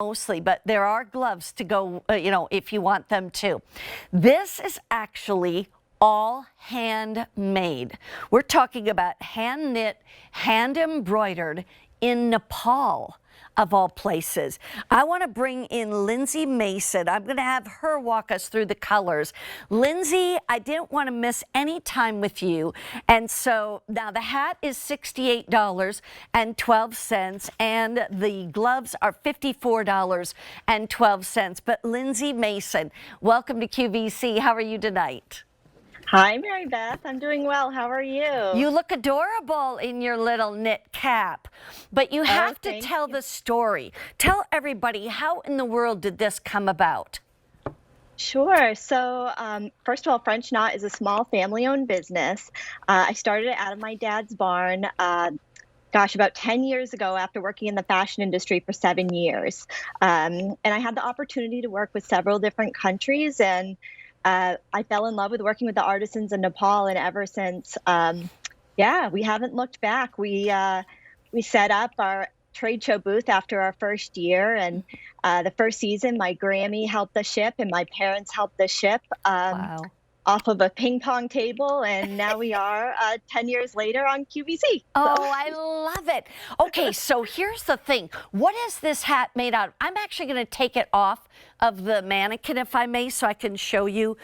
mostly, but there are gloves to go, if you want them too. This is actually all handmade. We're talking about hand knit, hand embroidered in Nepal, of all places. I want to bring in Lindsay Mason. I'm going to have her walk us through the colors. Lindsay, I didn't want to miss any time with you. And so now the hat is $68.12 and the gloves are $54.12. But Lindsay Mason, welcome to QVC. How are you tonight? Hi, Mary Beth. I'm doing well. How are you? You look adorable in your little knit cap, but you have to tell the story. Tell everybody, how in the world did this come about? Sure. So, first of all, French Knot is a small family-owned business. I started it out of my dad's barn, about 10 years ago after working in the fashion industry for 7 years. And I had the opportunity to work with several different countries, and I fell in love with working with the artisans in Nepal, and ever since, we haven't looked back. We set up our trade show booth after our first year, and the first season, my Grammy helped us ship, and my parents helped us ship. Wow. Off of a ping pong table, and now we are 10 years later on QVC. Oh, I love it. Okay, so here's the thing. What is this hat made out of? I'm actually going to take it off of the mannequin, if I may, so I can show you,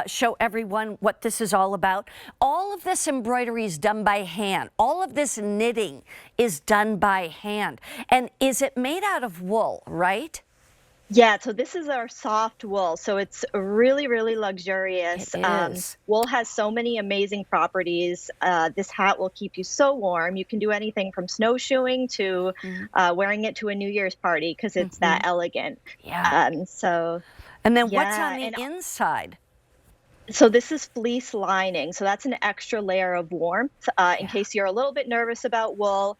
show everyone what this is all about. All of this embroidery is done by hand. All of this knitting is done by hand. And is it made out of wool, right? Yeah, so this is our soft wool. So it's really, really luxurious. It is. Wool has so many amazing properties. This hat will keep you so warm. You can do anything from snowshoeing to wearing it to a New Year's party because it's that elegant. Yeah. And then what's on the inside? So this is fleece lining. So that's an extra layer of warmth. In case you're a little bit nervous about wool,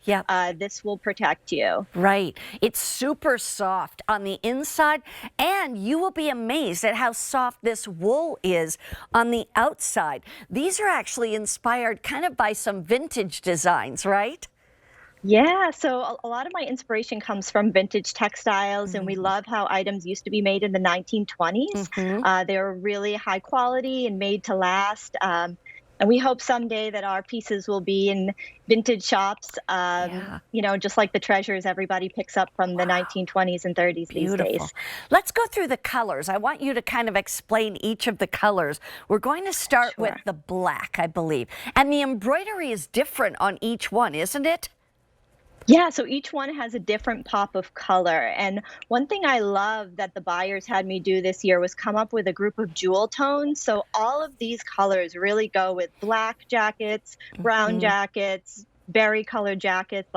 this will protect you. Right. It's super soft on the inside, and you will be amazed at how soft this wool is on the outside. These are actually inspired kind of by some vintage designs, right? Yeah, so a lot of my inspiration comes from vintage textiles, and we love how items used to be made in the 1920s. They were really high quality and made to last. And we hope someday that our pieces will be in vintage shops, just like the treasures everybody picks up from the 1920s and 30s these days. Let's go through the colors. I want you to kind of explain each of the colors. We're going to start with the black, I believe. And the embroidery is different on each one, isn't it? Yeah, so each one has a different pop of color. And one thing I love that the buyers had me do this year was come up with a group of jewel tones. So all of these colors really go with black jackets, brown jackets, berry colored jackets.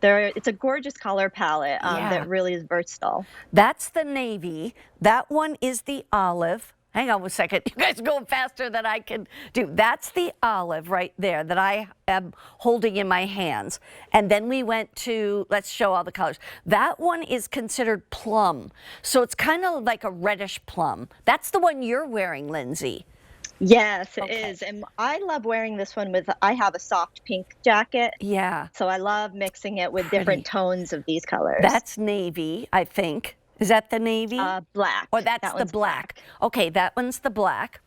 It's a gorgeous color palette that really is versatile. That's the navy. That one is the olive. Hang on one second. You guys are going faster than I can do. That's the olive right there that I am holding in my hands. And then we went to, let's show all the colors. That one is considered plum. So it's kind of like a reddish plum. That's the one you're wearing, Lindsay. Yes, it is. And I love wearing this one I have a soft pink jacket. Yeah. So I love mixing it with different tones of these colors. That's navy, I think. Is that the navy? Black. Or that's the black. Okay, that one's the black.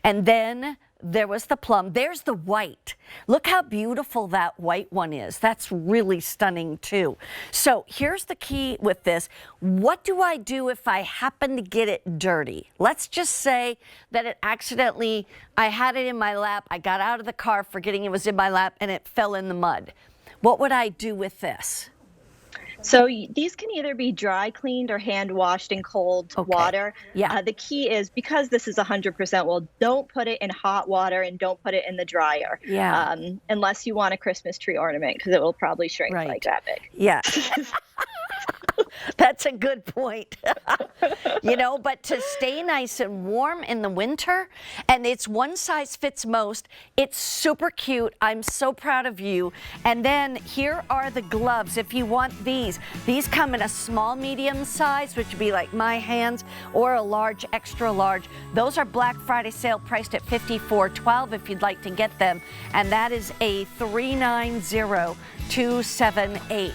And then there was the plum. There's the white. Look how beautiful that white one is. That's really stunning too. So here's the key with this. What do I do if I happen to get it dirty? Let's just say that I had it in my lap. I got out of the car forgetting it was in my lap and it fell in the mud. What would I do with this? So these can either be dry cleaned or hand washed in cold water. Yeah. The key is, because this is 100% wool, don't put it in hot water and don't put it in the dryer. Yeah. Unless you want a Christmas tree ornament, because it will probably shrink like that big. Yeah. That's a good point. But to stay nice and warm in the winter, and it's one size fits most. It's super cute. I'm so proud of you. And then here are the gloves. If you want these come in a small, medium size, which would be like my hands, or a large, extra large. Those are Black Friday sale priced at $54.12 if you'd like to get them. And that is a 390-278.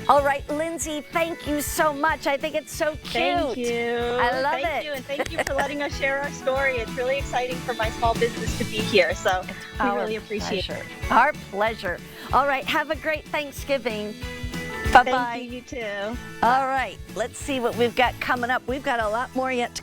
All right, Lindsay, thank you so much. I think it's so cute. Thank you. I love it. Thank you, and thank you for letting us share our story. It's really exciting for my small business to be here, so we really appreciate it. Our pleasure. All right, have a great Thanksgiving. Bye-bye. Thank you, you too. All right, let's see what we've got coming up. We've got a lot more yet to